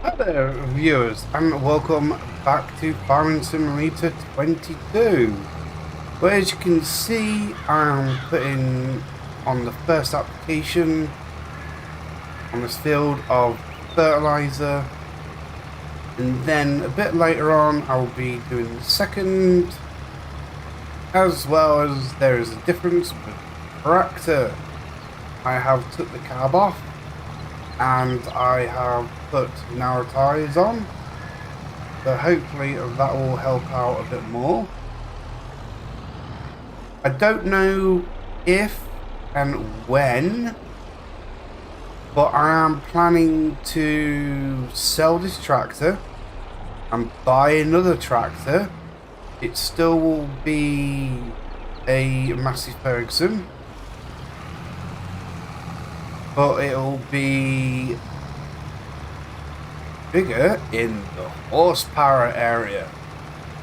Hi there, viewers, and welcome back to Farming Simulator 22. Where, as you can see, I'm putting on the first application on this field of fertilizer, and then a bit later on I'll be doing the second, as well as there is a difference with the tractor. I have took the cab off and I have put narrow tyres on. So hopefully that will help out a bit more. I don't know if and when, but I am planning to sell this tractor and buy another tractor. It still will be a Massey Ferguson, but it'll be bigger in the horsepower area.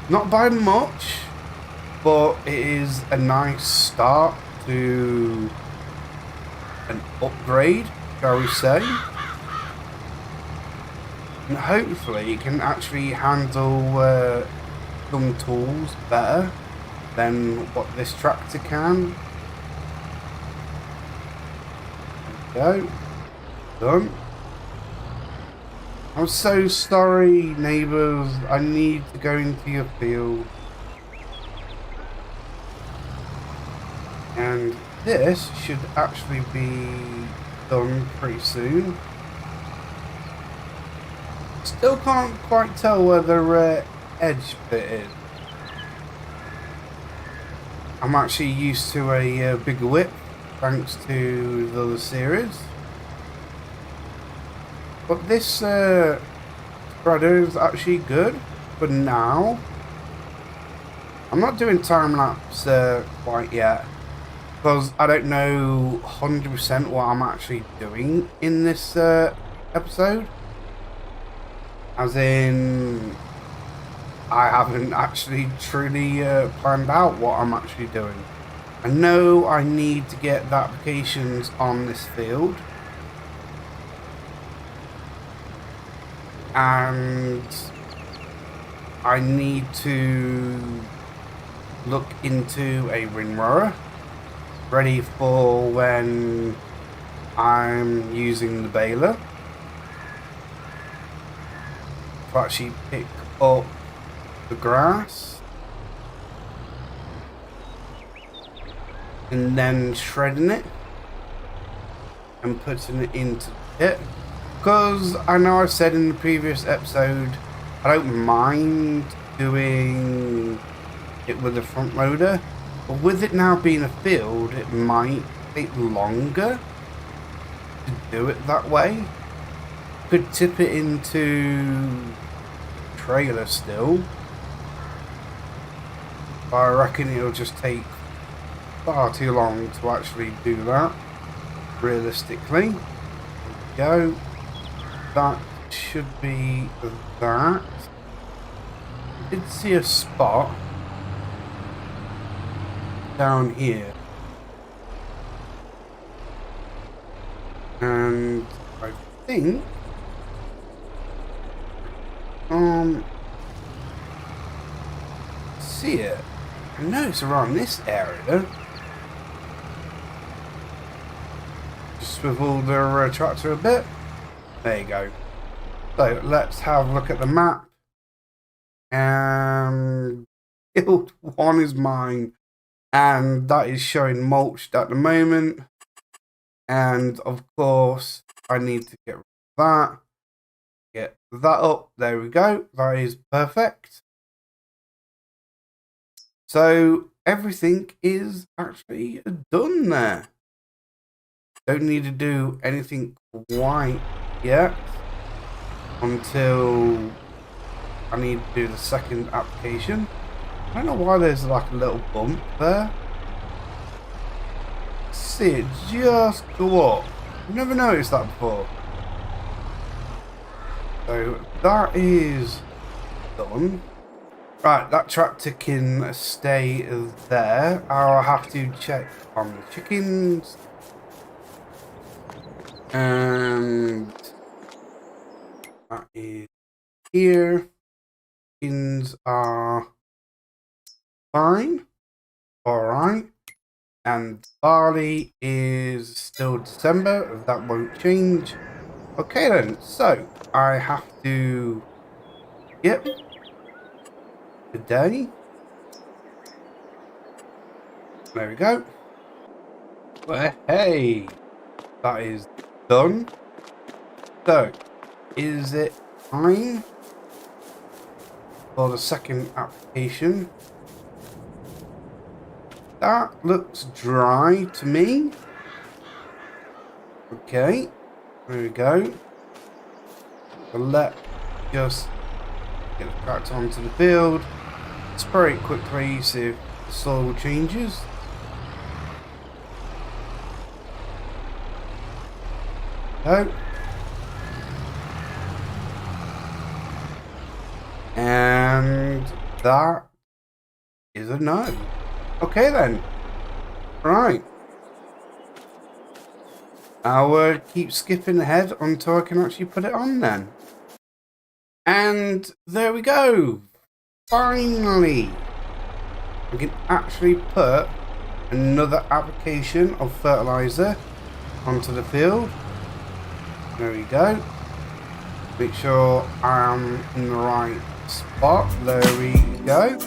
Not by much, but it is a nice start to an upgrade, shall we say. And hopefully it can actually handle some tools better than what this tractor can. There we go. Done. I'm so sorry, neighbours. I need to go into your field. And this should actually be done pretty soon. Still can't quite tell where the edge bit is. I'm actually used to a bigger whip, thanks to the other series. But this spreader is actually good for now. I'm not doing time lapse quite yet, because I don't know 100% what I'm actually doing in this episode. As in, I haven't actually truly planned out what I'm actually doing. I know I need to get the applications on this field, and I need to look into a windrower ready for when I'm using the baler to actually pick up the grass and then shredding it and putting it into the pit. Because I know I said in the previous episode, I don't mind doing it with a front loader, but with it now being a field, it might take longer to do it that way. Could tip it into trailer still, but I reckon it'll just take far too long to actually do that, realistically. There we go. That should be that. I did see a spot down here, and I think see it. I know it's around this area. Just swivel the tractor a bit. There you go. So let's have a look at the map. And field 1 is mine, and that is showing mulched at the moment. And of course, I need to get rid of that. Get that up. There we go. That is perfect. So everything is actually done there. Don't need to do anything quite yet until I need to do the second application. I don't know why there's like a little bump there. See it just go up. I've never noticed that before. So that is done. Right, that tractor can stay there. I'll have to check on the chickens. And That is here. Skins are fine. Alright. And barley is still December. That won't change. Okay then. So I have to skip the day. There we go. Well, hey. That is done. So, is it time for the second application? That looks dry to me. Okay, there we go. So let's just get the tractor onto the field. Spray it quickly, see if the soil changes. No. And that is a no. Okay then. Right. I'll keep skipping ahead until I can actually put it on then. And there we go. Finally. I can actually put another application of fertilizer onto the field. There we go. Make sure I'm in the right spot. There we go.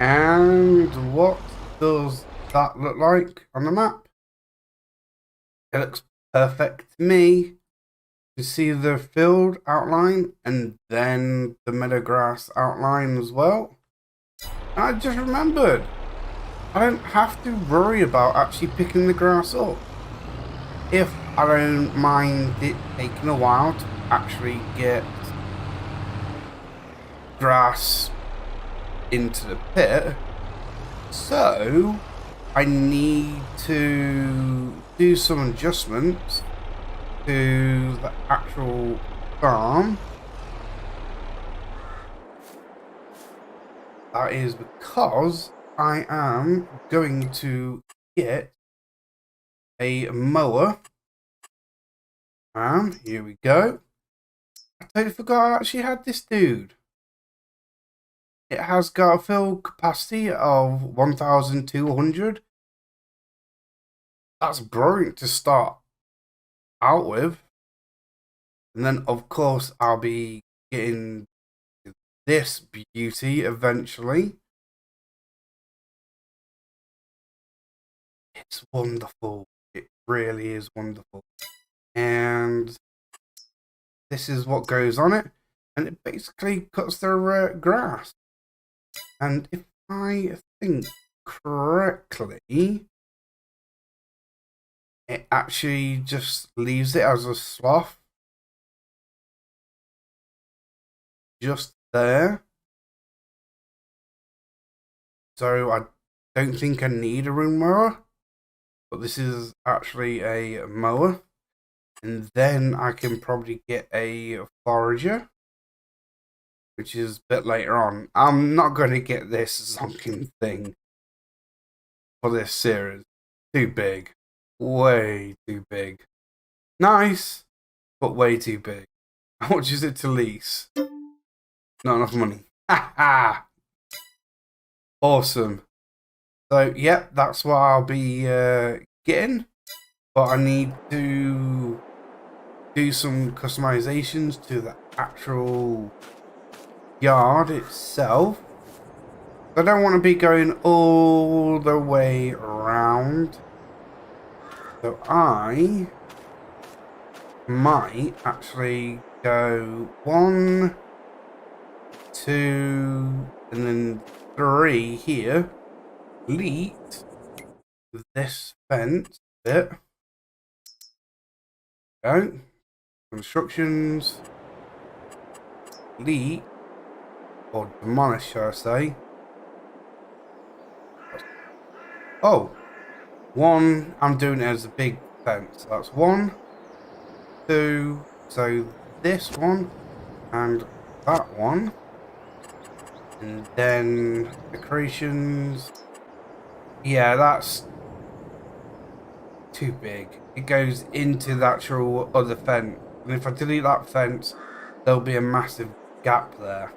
And what does that look like on the map? It looks perfect to me. You see the field outline and then the meadow grass outline as well. And I just remembered, I don't have to worry about actually picking the grass up. If I don't mind it taking a while to actually get grass into the pit. So I need to do some adjustments to the actual farm. That is because I am going to get a mower. And here we go. I totally forgot I actually had this dude. It has got a fill capacity of 1,200. That's brilliant to start out with. And then, of course, I'll be getting this beauty eventually. It's wonderful. It really is wonderful. And this is what goes on it. And it basically cuts the grass. And if I think correctly, it actually just leaves it as a swath. Just there. So I don't think I need a room mower. But this is actually a mower. And then I can probably get a forager, which is a bit later on. I'm not going to get this zonking thing for this series. Too big. Way too big. Nice, but way too big. How much is it to lease? Not enough money. Ha ha! Awesome. So, yep, that's what I'll be getting. But I need to do some customizations to the actual yard itself. I don't want to be going all the way around. So I might actually go 1, 2, and then 3 here. Delete this fence bit. Go. Constructions. Delete. Or demolish, shall I say. Oh. 1, I'm doing it as a big fence. So that's 1, 2, so this one, and that one. And then decorations. Yeah, that's too big. It goes into the actual other fence. And if I delete that fence, there'll be a massive gap there.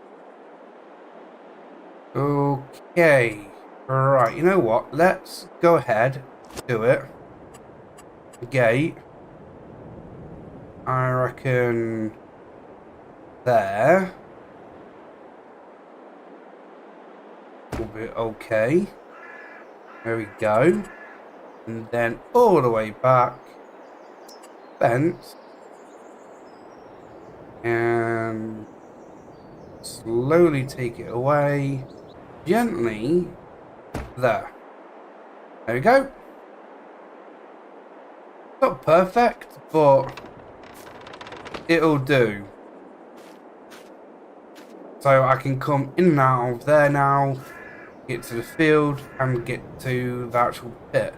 Okay. Right, you know what? Let's go ahead, do it. Gate. I reckon there will be okay. There we go. And then all the way back. Fence. And slowly take it away. Gently. There. There we go. Not perfect, but it'll do. So I can come in and out of there now, get to the field, and get to the actual pit.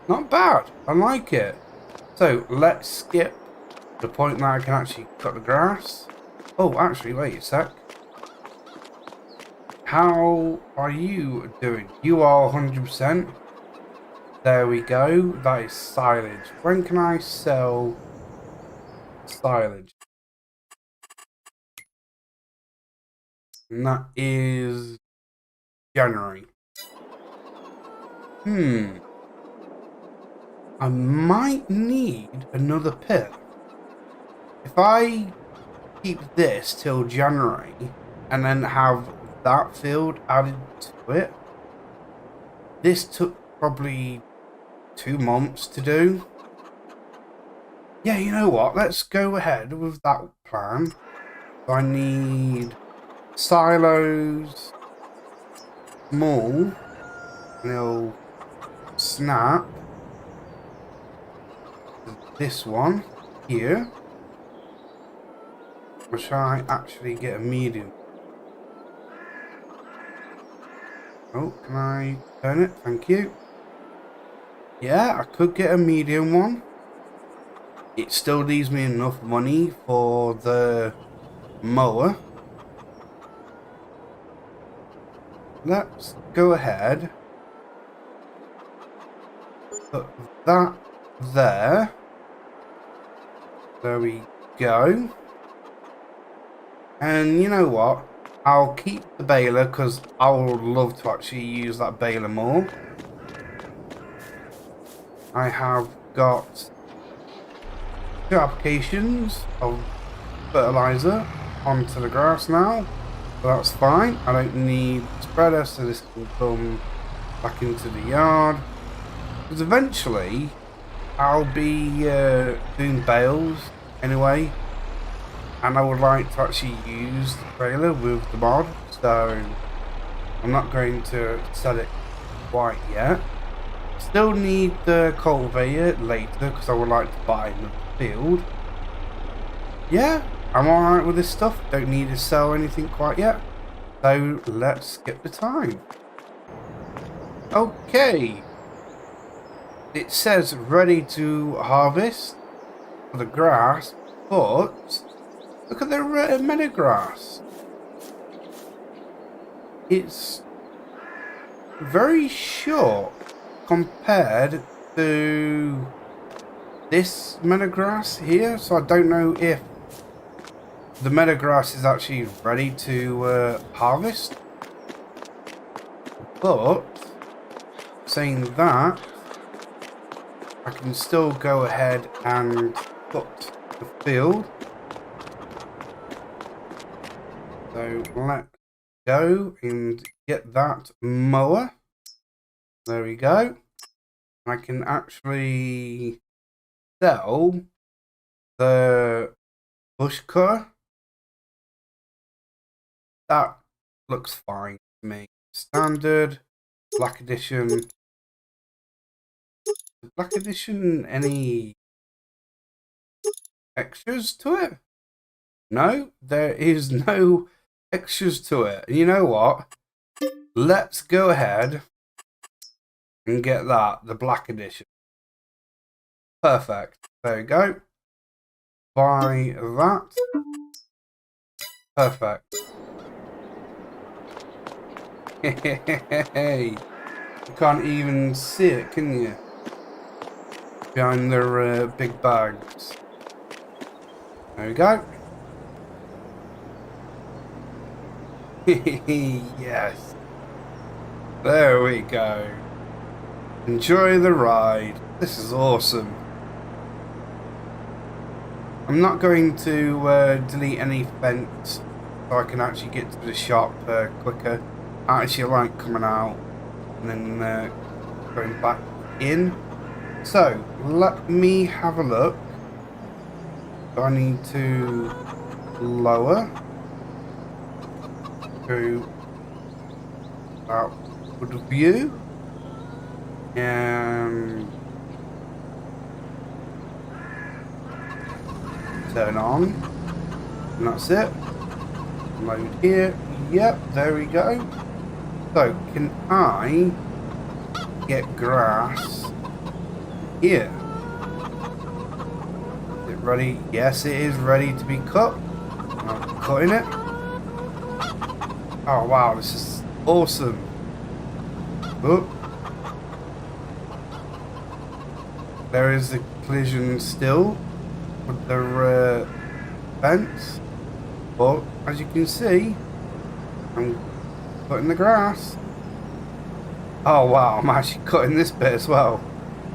Not bad. I like it. So let's skip the point that I can actually cut the grass. Oh, actually, wait a sec. How are you doing? You are 100%. There we go. That is silage. When can I sell silage? And that is January. I might need another pit. If I keep this till January and then have that field added to it, this took probably 2 months to do. Yeah, you know what? Let's go ahead with that plan. So I need silos, small, and it'll snap. This one here. Or shall I actually get a medium? Oh, can I turn it? Thank you. Yeah, I could get a medium one. It still leaves me enough money for the mower. Let's go ahead. Put that there. There we go. And you know what? I'll keep the baler because I would love to actually use that baler more. I have got 2 applications of fertilizer onto the grass now. So that's fine. I don't need spreader, so this can come back into the yard. Because eventually I'll be doing bales anyway. And I would like to actually use the trailer with the mod, so I'm not going to sell it quite yet. Still need the cultivator later because I would like to buy another field. Yeah, I'm alright with this stuff. Don't need to sell anything quite yet. So let's skip the time. Okay. It says ready to harvest for the grass, but look at the meadow grass. It's very short compared to this meadow grass here. So I don't know if the meadow grass is actually ready to harvest. But saying that, I can still go ahead and put the field. So let's go and get that mower. There we go. I can actually sell the bush cutter. That looks fine to me. Standard, black edition. Black edition, any extras to it? No, there is no extras to it. And you know what? Let's go ahead and get that, the black edition. Perfect. There we go. Buy that. Perfect. Hey, you can't even see it, can you? Behind their big bags. There we go. Yes. There we go. Enjoy the ride. This is awesome. I'm not going to delete any fence so I can actually get to the shop quicker. I actually like coming out and then going back in. So, let me have a look. Do I need to lower? Go outward view. And turn on. And that's it. Load here. Yep, there we go. So, can I get grass here? Is it ready? Yes, it is ready to be cut. I'm cutting it. Oh wow, this is awesome. Oh. There is a collision still with the fence. But as you can see, I'm cutting the grass. Oh wow, I'm actually cutting this bit as well.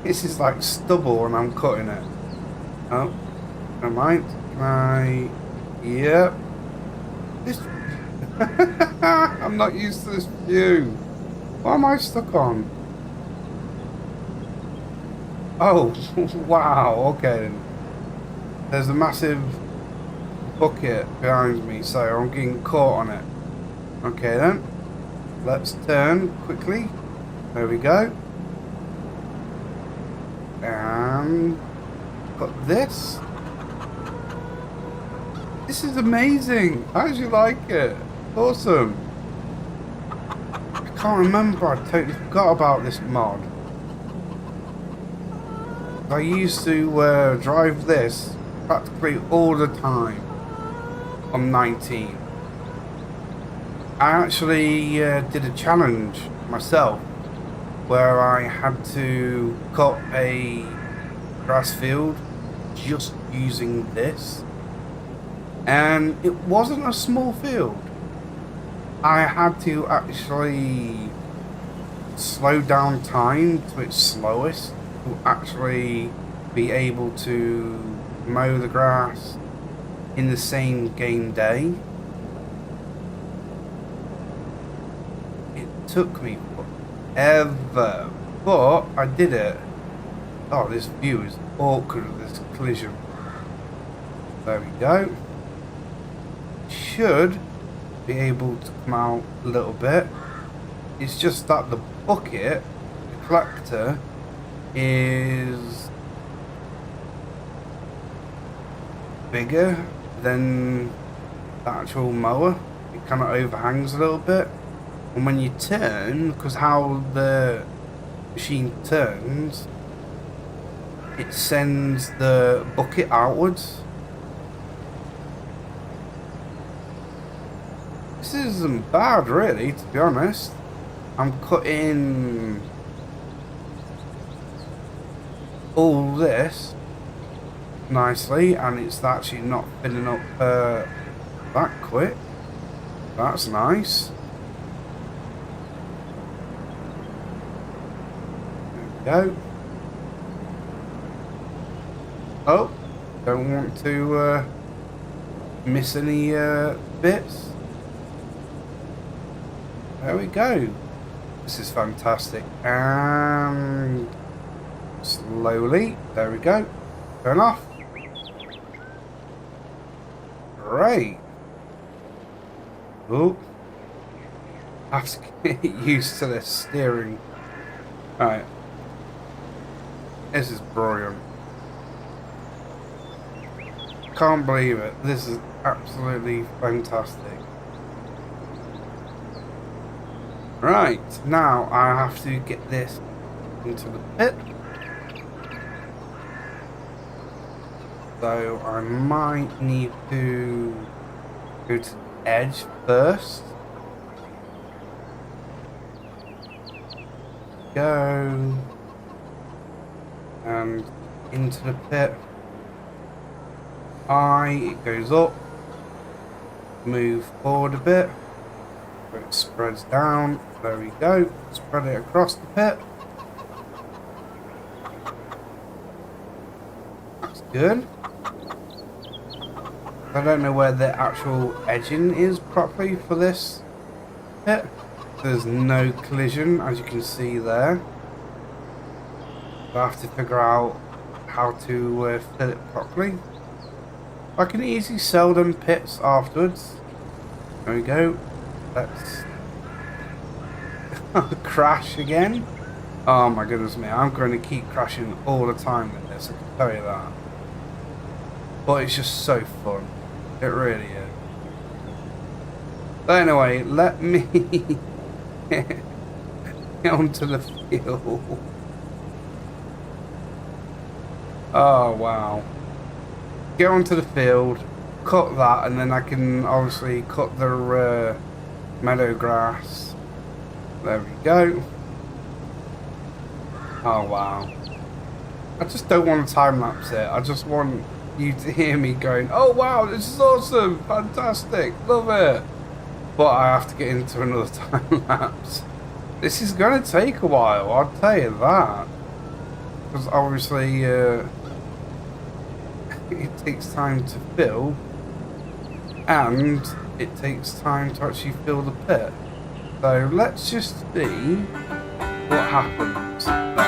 This is like stubble and I'm cutting it. Oh, never mind. Can I... Yep. This... I'm not used to this view. What am I stuck on? Oh, wow, okay then. There's a massive bucket behind me, so I'm getting caught on it. Okay then. Let's turn quickly. There we go. And got this. This is amazing. How did you like it? Awesome. I can't remember. I totally forgot about this mod. I used to drive this practically all the time on 19. I actually did a challenge myself where I had to cut a grass field just using this, and it wasn't a small field. I had to actually slow down time to its slowest to actually be able to mow the grass in the same game day. It took me forever, but I did it. Oh, this view is awkward with this collision. There we go. Should be able to come out a little bit. It's just that the bucket, the collector, is bigger than the actual mower. It kind of overhangs a little bit, and when you turn, because how the machine turns, it sends the bucket outwards. This isn't bad really, to be honest. I'm cutting all this nicely, and it's actually not filling up that quick. That's nice. There we go. Oh, Don't want to miss any bits. There we go. This is fantastic. And slowly, there we go. Turn off. Great. Oh, I have to get used to this steering. Alright. This is brilliant. Can't believe it. This is absolutely fantastic. Right, now I have to get this into the pit. So I might need to go to the edge first. Go. And into the pit. It goes up. Move forward a bit. It spreads down. There we go. Spread it across the pit. That's good. I don't know where the actual edging is properly for this pit. There's no collision, as you can see there. I have to figure out how to fill it properly. I can easily sell them pits afterwards. There we go. Let's crash again. Oh my goodness me, I'm going to keep crashing all the time with this, I can tell you that. But it's just so fun. It really is. But anyway, let me get onto the field. Oh wow. Get onto the field, cut that, and then I can obviously cut the meadow grass. There we go. Oh wow. I just don't want to time lapse it. I just want you to hear me going, oh wow, this is awesome, fantastic, love it. But I have to get into another time lapse. This is going to take a while, I'll tell you that. Because obviously it takes time to fill, and it takes time to actually fill the pit. So let's just see what happens then.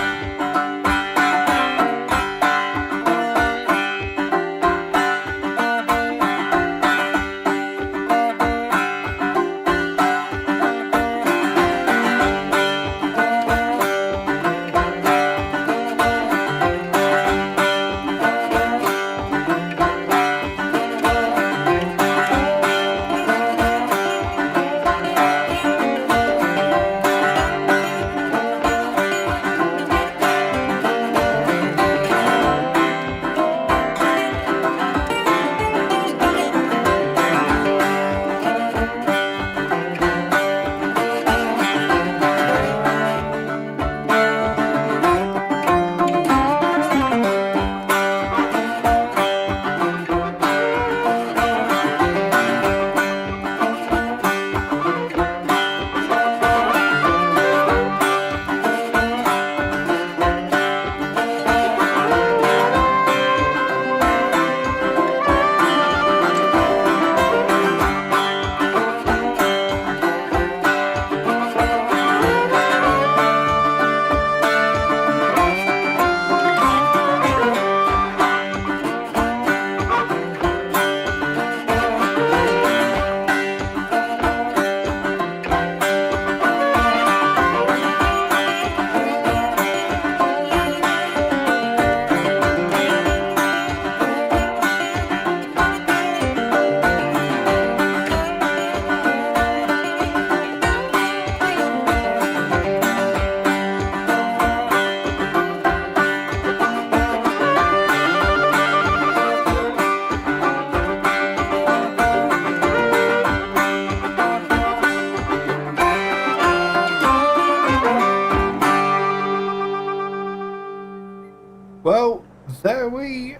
Well, there we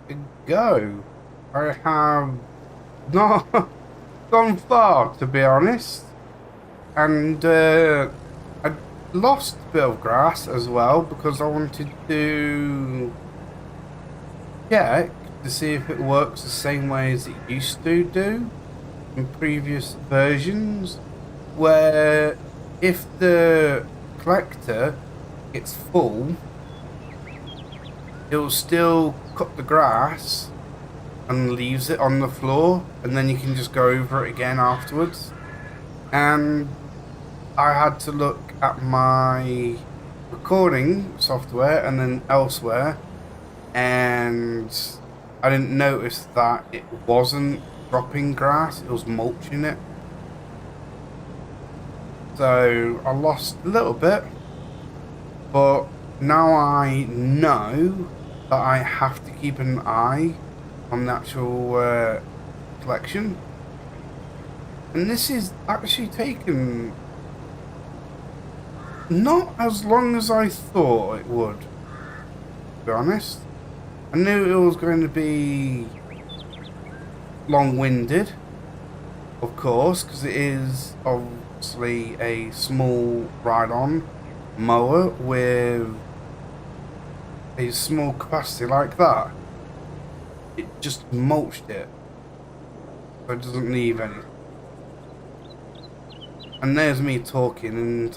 go. I have not gone far, to be honest. And I lost a bit of grass as well because I wanted to check to see if it works the same way as it used to do in previous versions, where if the collector gets full, it'll still cut the grass and leaves it on the floor, and then you can just go over it again afterwards. And I had to look at my recording software and then elsewhere, and I didn't notice that it wasn't dropping grass, it was mulching it. So I lost a little bit, but now I know that I have to keep an eye on the actual collection. And this is actually taken not as long as I thought it would, to be honest. I knew it was going to be long-winded, of course, because it is obviously a small ride-on mower with a small capacity like that. It just mulched it, so it doesn't leave any. And there's me talking and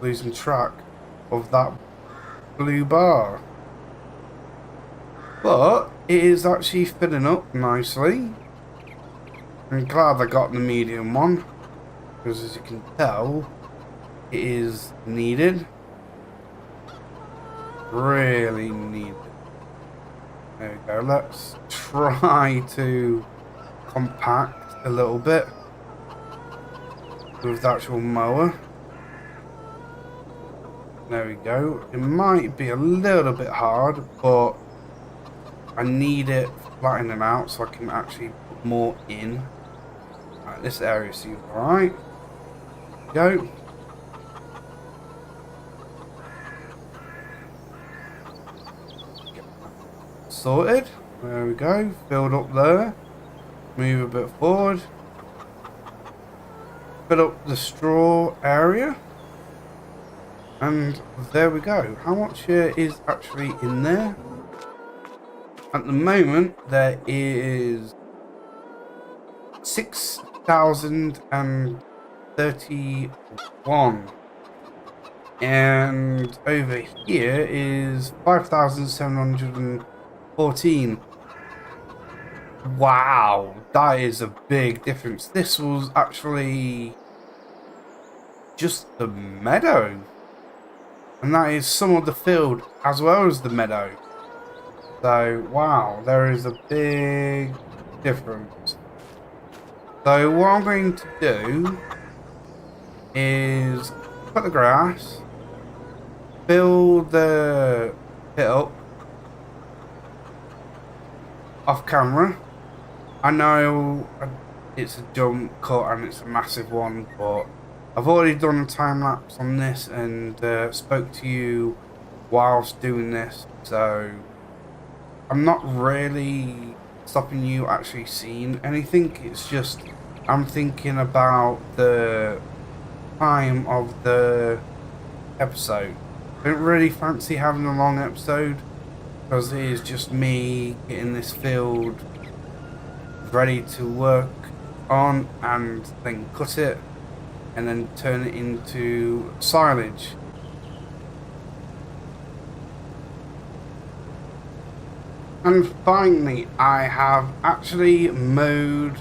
losing track of that blue bar. But it is actually filling up nicely. I'm glad I got the medium one, because as you can tell, it is needed. Really needed. There we go. Let's try to compact a little bit with the actual mower. There we go. It might be a little bit hard, but I need it flattening out so I can actually put more in. Right, this area seems alright. Go. Sorted. There we go. Filled up there. Move a bit forward. Fill up the straw area. And there we go. How much is actually in there? At the moment, there is 6,031. And over here is 5,714. Wow, that is a big difference. This was actually just the meadow. And that is some of the field as well as the meadow. So, wow, there is a big difference. So, what I'm going to do is cut the grass, fill the pit up off camera. I know it's a jump cut and it's a massive one, but I've already done a time lapse on this and spoke to you whilst doing this, so I'm not really stopping you actually seeing anything. It's just I'm thinking about the time of the episode. I don't really fancy having a long episode because it is just me getting this field ready to work on and then cut it and then turn it into silage. And finally, I have actually mowed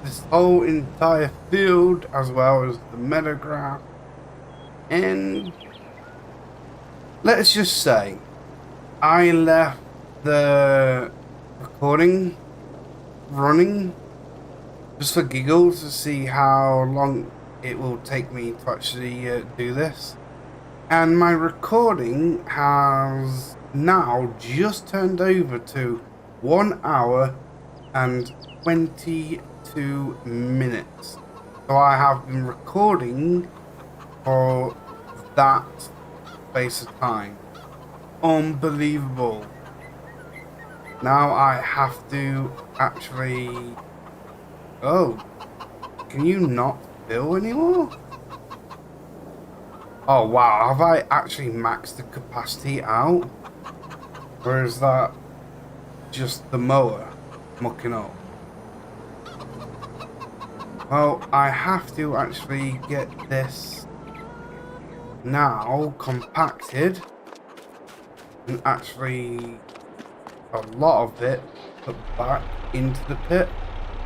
this whole entire field as well as the meadow grass. And let's just say, I left the recording running just for giggles to see how long it will take me to actually do this. And my recording has now just turned over to 1 hour and 22 minutes. So I have been recording for that space of time. Unbelievable. Now I have to actually... Oh, can you not fill anymore? Oh wow, have I actually maxed the capacity out? Or is that just the mower mucking up? Well, I have to actually get this now compacted and actually a lot of it put back into the pit.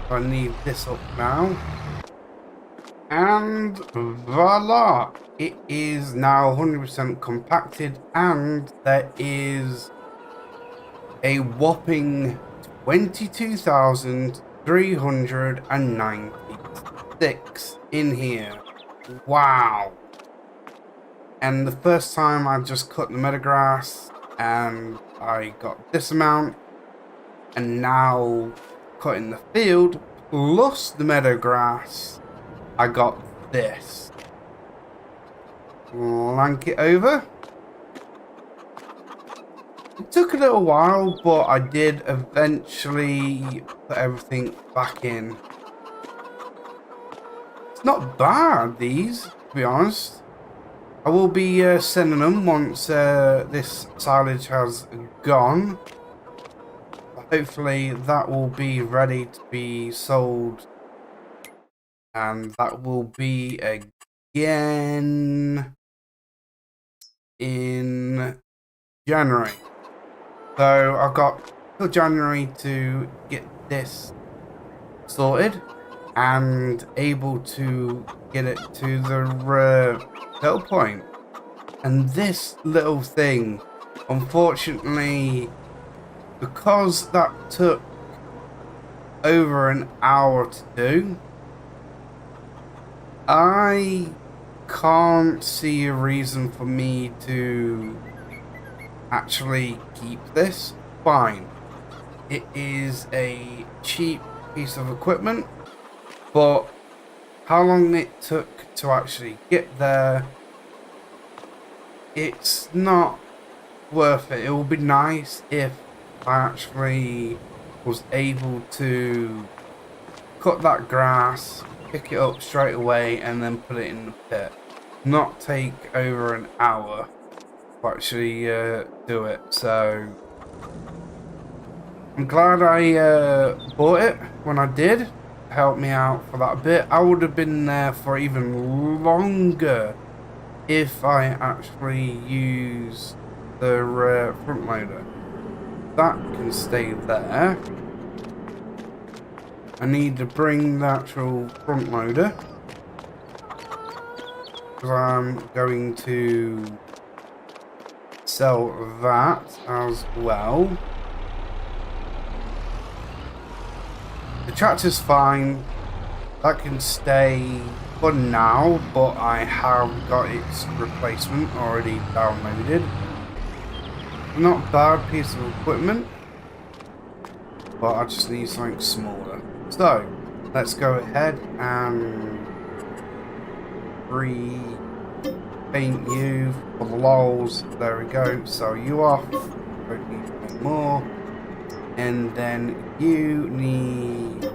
So I need this up now. And voila! It is now 100% compacted, and there is a whopping 22,396 in here. Wow! And the first time I just cut the meadowgrass and I got this amount, and now cutting the field plus the meadowgrass, I got this. Lank it over. It took a little while, but I did eventually put everything back in. It's not bad, these, to be honest. I will be sending them once this silage has gone. Hopefully that will be ready to be sold. And that will be again in January. So I've got till January to get this sorted and able to get it to the sell point. And this little thing, unfortunately, because that took over an hour to do, I can't see a reason for me to actually keep this. Fine, it is a cheap piece of equipment, but how long it took to actually get there, it's not worth it. It would be nice if I actually was able to cut that grass, pick it up straight away and then put it in the pit, not take over an hour to actually do it. So I'm glad I bought it when I did. It helped me out for that bit. I would have been there for even longer if I actually used the front loader. That can stay there. I need to bring the actual front loader because I'm going to sell that as well. The tractor's fine, that can stay for now, but I have got its replacement already downloaded. Not bad piece of equipment, but I just need something smaller. So let's go ahead and repaint you for the lols. There we go. So you off. Don't need any more. And then you need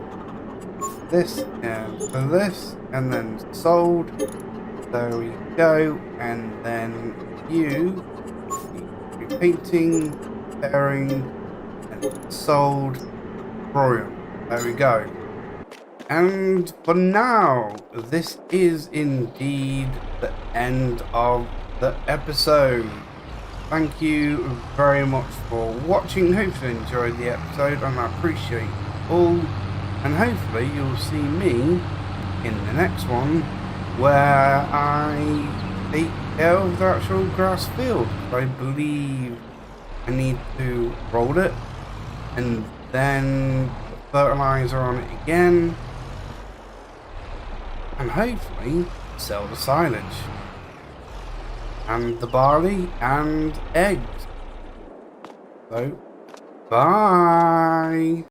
this and for this, and then sold. There we go. And then you repainting, pairing, and sold. Brilliant. There we go. And for now, this is indeed the end of the episode. Thank you very much for watching. Hopefully you enjoyed the episode, and I appreciate you all. And hopefully you'll see me in the next one, where I take care of the actual grass field. I believe I need to roll it and then fertilizer on it again, and hopefully sell the silage and the barley and eggs. So bye.